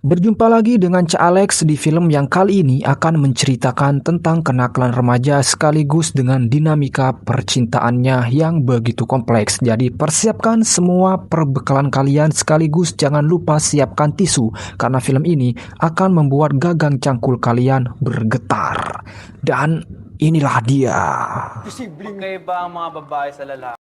Berjumpa lagi dengan Cak Alex di film yang kali ini akan menceritakan tentang kenakalan remaja sekaligus dengan dinamika percintaannya yang begitu kompleks. Jadi persiapkan semua perbekalan kalian sekaligus jangan lupa siapkan tisu karena film ini akan membuat gagang cangkul kalian bergetar. Dan inilah dia. Okay ba ang mga babae sa lalaki?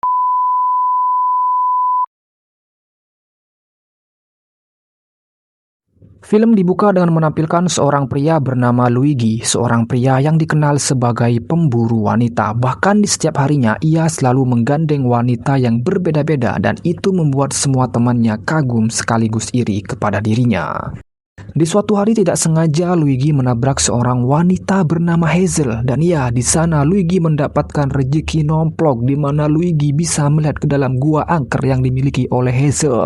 Film dibuka dengan menampilkan seorang pria bernama Luigi, seorang pria yang dikenal sebagai pemburu wanita. Bahkan di setiap harinya ia selalu menggandeng wanita yang berbeda-beda dan itu membuat semua temannya kagum sekaligus iri kepada dirinya. Di suatu hari tidak sengaja Luigi menabrak seorang wanita bernama Hazel dan ya di sana Luigi mendapatkan rezeki nomplok di mana Luigi bisa melihat ke dalam gua angker yang dimiliki oleh Hazel.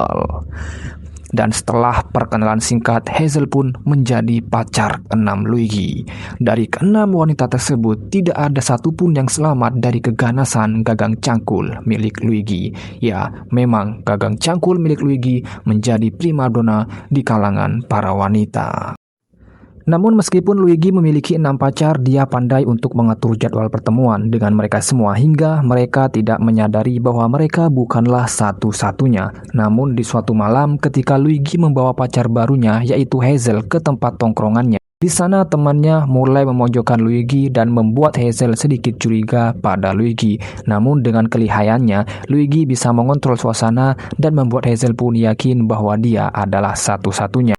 Dan setelah perkenalan singkat, Hazel pun menjadi pacar keenam Luigi. Dari keenam wanita tersebut, tidak ada satupun yang selamat dari keganasan gagang cangkul milik Luigi. Ya, memang gagang cangkul milik Luigi menjadi primadona di kalangan para wanita. Namun meskipun Luigi memiliki 6 pacar, dia pandai untuk mengatur jadwal pertemuan dengan mereka semua hingga mereka tidak menyadari bahwa mereka bukanlah satu-satunya. Namun di suatu malam ketika Luigi membawa pacar barunya yaitu Hazel ke tempat tongkrongannya, di sana temannya mulai memojokkan Luigi dan membuat Hazel sedikit curiga pada Luigi. Namun dengan kelihayannya, Luigi bisa mengontrol suasana dan membuat Hazel pun yakin bahwa dia adalah satu-satunya.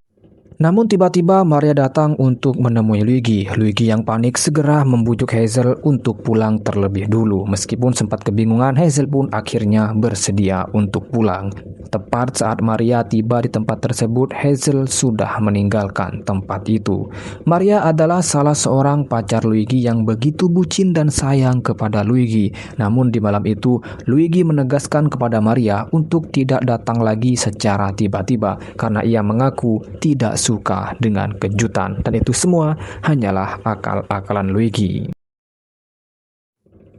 Namun tiba-tiba Maria datang untuk menemui Luigi. Luigi yang panik segera membujuk Hazel untuk pulang terlebih dulu. Meskipun sempat kebingungan, Hazel pun akhirnya bersedia untuk pulang. Tepat saat Maria tiba di tempat tersebut, Hazel sudah meninggalkan tempat itu. Maria adalah salah seorang pacar Luigi yang begitu bucin dan sayang kepada Luigi. Namun di malam itu, Luigi menegaskan kepada Maria untuk tidak datang lagi secara tiba-tiba karena ia mengaku tidak suka dengan kejutan dan itu semua hanyalah akal-akalan Luigi.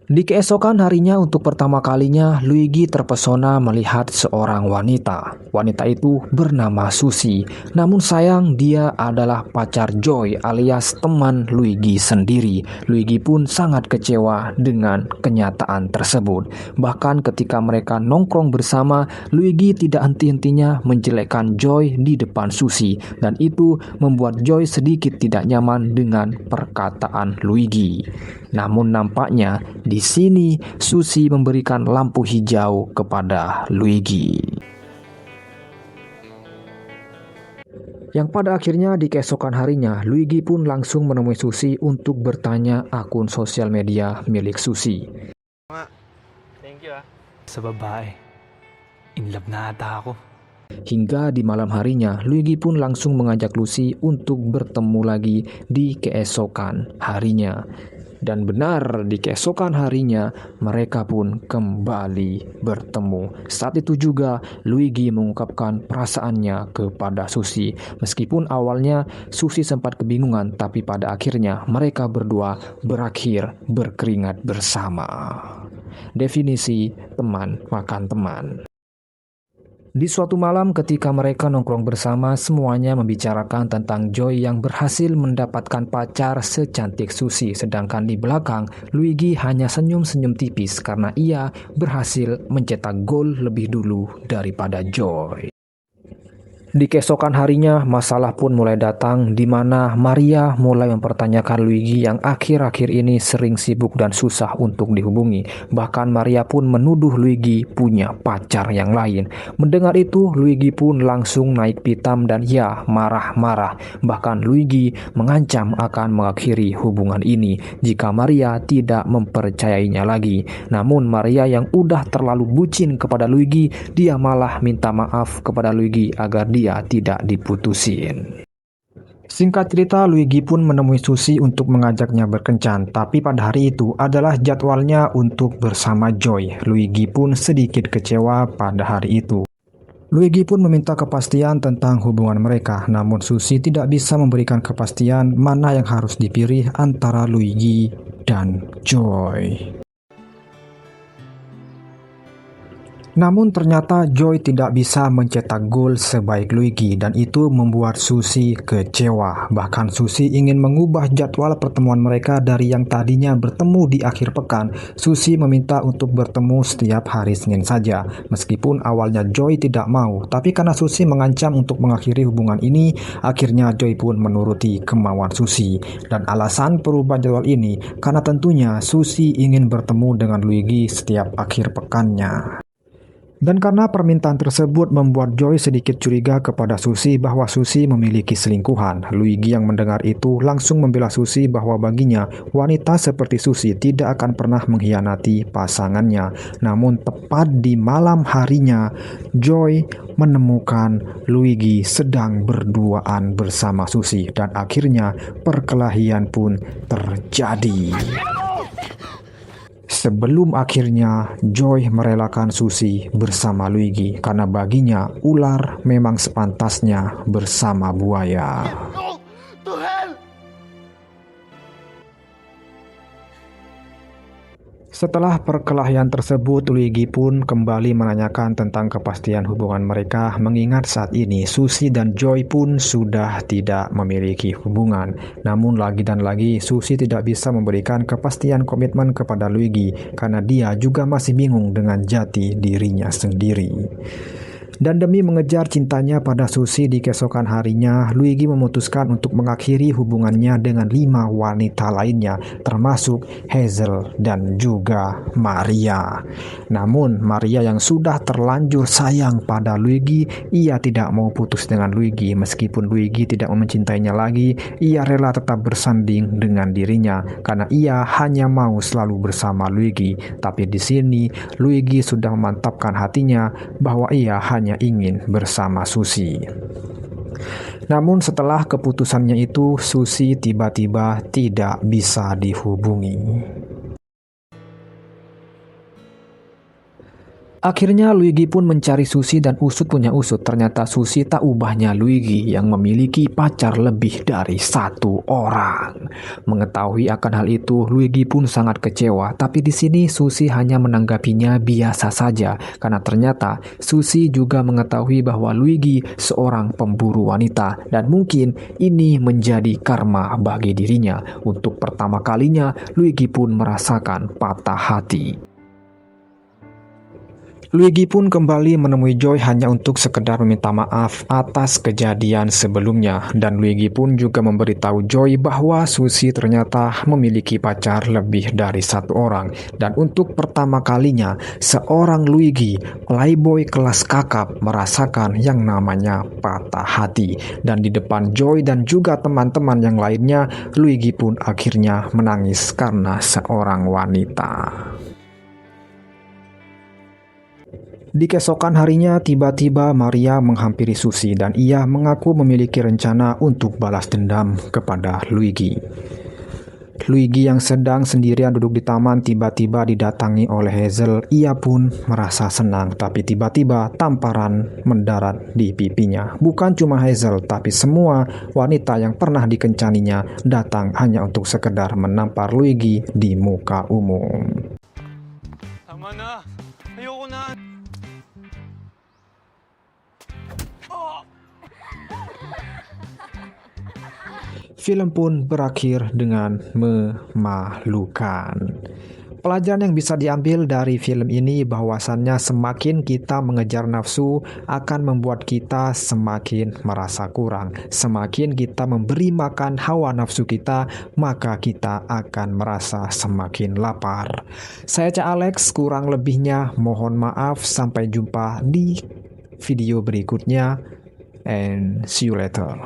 Di keesokan harinya untuk pertama kalinya Luigi terpesona melihat seorang wanita. Wanita itu bernama Susie. Namun sayang dia adalah pacar Joy alias teman Luigi sendiri. Luigi pun sangat kecewa dengan kenyataan tersebut. Bahkan ketika mereka nongkrong bersama, Luigi tidak henti-hentinya menjelekkan Joy di depan Susie dan itu membuat Joy sedikit tidak nyaman dengan perkataan Luigi. Namun nampaknya di sini Susie memberikan lampu hijau kepada Luigi. Yang pada akhirnya di keesokan harinya Luigi pun langsung menemui Susie untuk bertanya akun sosial media milik Susie. Thank you Sa babae, in love na ata ako. Hingga di malam harinya Luigi pun langsung mengajak Lucy untuk bertemu lagi di keesokan harinya. Dan benar di keesokan harinya mereka pun kembali bertemu. Saat itu juga Luigi mengungkapkan perasaannya kepada Susie. Meskipun awalnya Susie sempat kebingungan, tapi pada akhirnya mereka berdua berakhir berkeringat bersama. Definisi teman makan teman. Di suatu malam ketika mereka nongkrong bersama, semuanya membicarakan tentang Joy yang berhasil mendapatkan pacar secantik Susie. Sedangkan di belakang, Luigi hanya senyum-senyum tipis karena ia berhasil mencetak gol lebih dulu daripada Joy. Di keesokan harinya, masalah pun mulai datang di mana Maria mulai mempertanyakan Luigi yang akhir-akhir ini sering sibuk dan susah untuk dihubungi. Bahkan Maria pun menuduh Luigi punya pacar yang lain. Mendengar itu, Luigi pun langsung naik pitam dan ya marah-marah. Bahkan Luigi mengancam akan mengakhiri hubungan ini jika Maria tidak mempercayainya lagi. Namun Maria yang udah terlalu bucin kepada Luigi, dia malah minta maaf kepada Luigi agar dia tidak diputusin. Singkat cerita, Luigi pun menemui Susie untuk mengajaknya berkencan, tapi pada hari itu adalah jadwalnya untuk bersama Joy. Luigi pun sedikit kecewa pada hari itu. Luigi pun meminta kepastian tentang hubungan mereka, namun Susie tidak bisa memberikan kepastian mana yang harus dipilih antara Luigi dan Joy. Namun ternyata Joy tidak bisa mencetak gol sebaik Luigi dan itu membuat Suzy kecewa. Bahkan Suzy ingin mengubah jadwal pertemuan mereka dari yang tadinya bertemu di akhir pekan. Suzy meminta untuk bertemu setiap hari Senin saja. Meskipun awalnya Joy tidak mau, tapi karena Suzy mengancam untuk mengakhiri hubungan ini, akhirnya Joy pun menuruti kemauan Suzy. Dan alasan perubahan jadwal ini karena tentunya Suzy ingin bertemu dengan Luigi setiap akhir pekannya. Dan karena permintaan tersebut membuat Joy sedikit curiga kepada Suzy bahwa Suzy memiliki selingkuhan. Luigi yang mendengar itu langsung membela Suzy bahwa baginya wanita seperti Suzy tidak akan pernah mengkhianati pasangannya. Namun tepat di malam harinya, Joy menemukan Luigi sedang berduaan bersama Suzy dan akhirnya perkelahian pun terjadi. Sebelum akhirnya Joy merelakan Suzy bersama Luigi karena baginya ular memang sepantasnya bersama buaya. Setelah perkelahian tersebut, Luigi pun kembali menanyakan tentang kepastian hubungan mereka, mengingat saat ini Suzy dan Joy pun sudah tidak memiliki hubungan. Namun lagi dan lagi, Suzy tidak bisa memberikan kepastian komitmen kepada Luigi karena dia juga masih bingung dengan jati dirinya sendiri. Dan demi mengejar cintanya pada Suzy di keesokan harinya, Luigi memutuskan untuk mengakhiri hubungannya dengan 5 wanita lainnya, termasuk Hazel dan juga Maria. Namun Maria yang sudah terlanjur sayang pada Luigi, ia tidak mau putus dengan Luigi. Meskipun Luigi tidak mencintainya lagi, ia rela tetap bersanding dengan dirinya karena ia hanya mau selalu bersama Luigi. Tapi di sini Luigi sudah memantapkan hatinya bahwa ia hanya ingin bersama Suzy. Namun setelah keputusannya itu, Suzy tiba-tiba tidak bisa dihubungi. Akhirnya Luigi pun mencari Suzy dan usut punya usut. Ternyata Suzy tak ubahnya Luigi yang memiliki pacar lebih dari 1 orang. Mengetahui akan hal itu, Luigi pun sangat kecewa. Tapi di sini Suzy hanya menanggapinya biasa saja karena ternyata Suzy juga mengetahui bahwa Luigi seorang pemburu wanita dan mungkin ini menjadi karma bagi dirinya. Untuk pertama kalinya Luigi pun merasakan patah hati. Luigi pun kembali menemui Joy hanya untuk sekedar meminta maaf atas kejadian sebelumnya. Dan Luigi pun juga memberitahu Joy bahwa Suzy ternyata memiliki pacar lebih dari 1 orang. Dan untuk pertama kalinya, seorang Luigi, playboy kelas kakap, merasakan yang namanya patah hati. Dan di depan Joy dan juga teman-teman yang lainnya, Luigi pun akhirnya menangis karena seorang wanita. Di keesokan harinya, tiba-tiba Maria menghampiri Suzy dan ia mengaku memiliki rencana untuk balas dendam kepada Luigi. Luigi yang sedang sendirian duduk di taman tiba-tiba didatangi oleh Hazel. Ia pun merasa senang, tapi tiba-tiba tamparan mendarat di pipinya. Bukan cuma Hazel, tapi semua wanita yang pernah dikencaninya datang hanya untuk sekedar menampar Luigi di muka umum. Tama na! Ayoko na! Film pun berakhir dengan memalukan. Pelajaran yang bisa diambil dari film ini bahwasannya semakin kita mengejar nafsu akan membuat kita semakin merasa kurang. Semakin kita memberi makan hawa nafsu kita, maka kita akan merasa semakin lapar. Saya Cak Alex, kurang lebihnya mohon maaf. Sampai jumpa di video berikutnya and see you later.